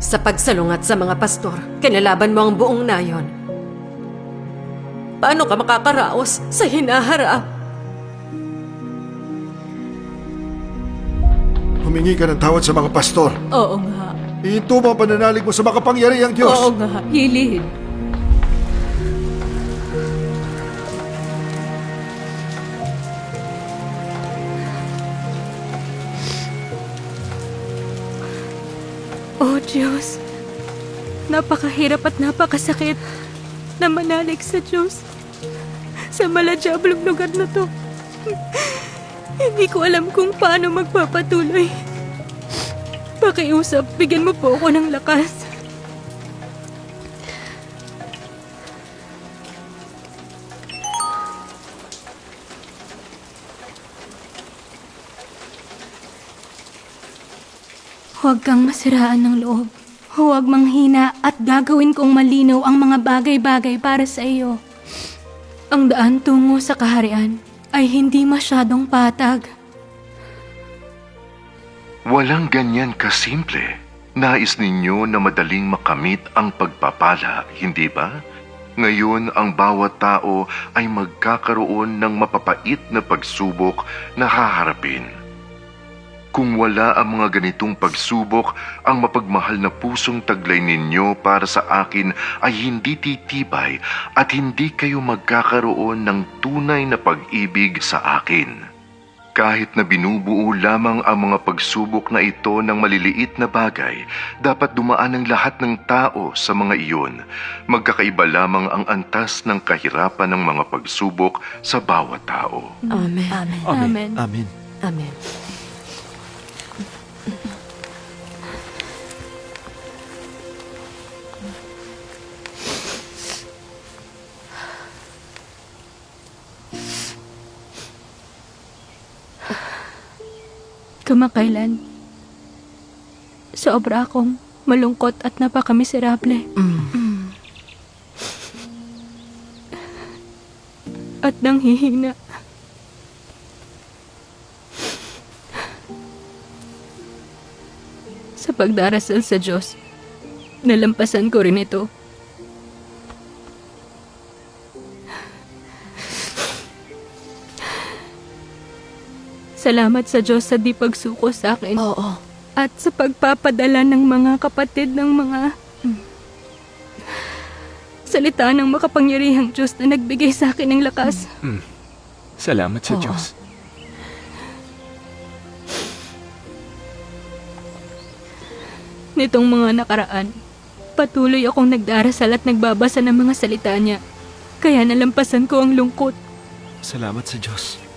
Sa pagsalungat sa mga pastor, kinalaban mo ang buong nayon. Paano ka makakaraos sa hinaharap? Humingi ka ng tawad sa mga pastor. Oo nga. Ihinto mo ang pananalig mo sa makapangyarihang Diyos. Oo nga. Hilid. Oh Diyos, napakahirap at napakasakit na manalig sa Diyos sa maladiablong lugar na to. Hindi ko alam kung paano magpapatuloy. Pakiusap, bigyan mo po ako ng lakas. Huwag kang masiraan ng loob. Huwag manghina at gagawin kong malinaw ang mga bagay-bagay para sa iyo. Ang daan tungo sa kaharian ay hindi masyadong patag. Walang ganyan kasimple. Nais ninyo na madaling makamit ang pagpapala, hindi ba? Ngayon, ang bawat tao ay magkakaroon ng mapapait na pagsubok na haharapin. Kung wala ang mga ganitong pagsubok, ang mapagmahal na pusong taglay ninyo para sa akin ay hindi titibay at hindi kayo magkakaroon ng tunay na pag-ibig sa akin. Kahit na binubuo lamang ang mga pagsubok na ito ng maliliit na bagay, dapat dumaan ang lahat ng tao sa mga iyon. Magkakaiba lamang ang antas ng kahirapan ng mga pagsubok sa bawat tao. Amen. Amen. Amen. Amen. Amen. Kamakailan, sobra akong malungkot at napakamiserable. At nanghihina. Sa pagdarasal sa Diyos, nalampasan ko rin ito. Salamat sa Diyos sa di pagsuko sa akin. Oo. At sa pagpapadala ng mga kapatid ng mga salita ng makapangyarihang Diyos na nagbigay sa akin ng lakas. Salamat sa Oo. Diyos. Nitong mga nakaraan, patuloy akong nagdarasal at nagbabasa ng mga salita niya. Kaya nalampasan ko ang lungkot. Salamat sa Diyos.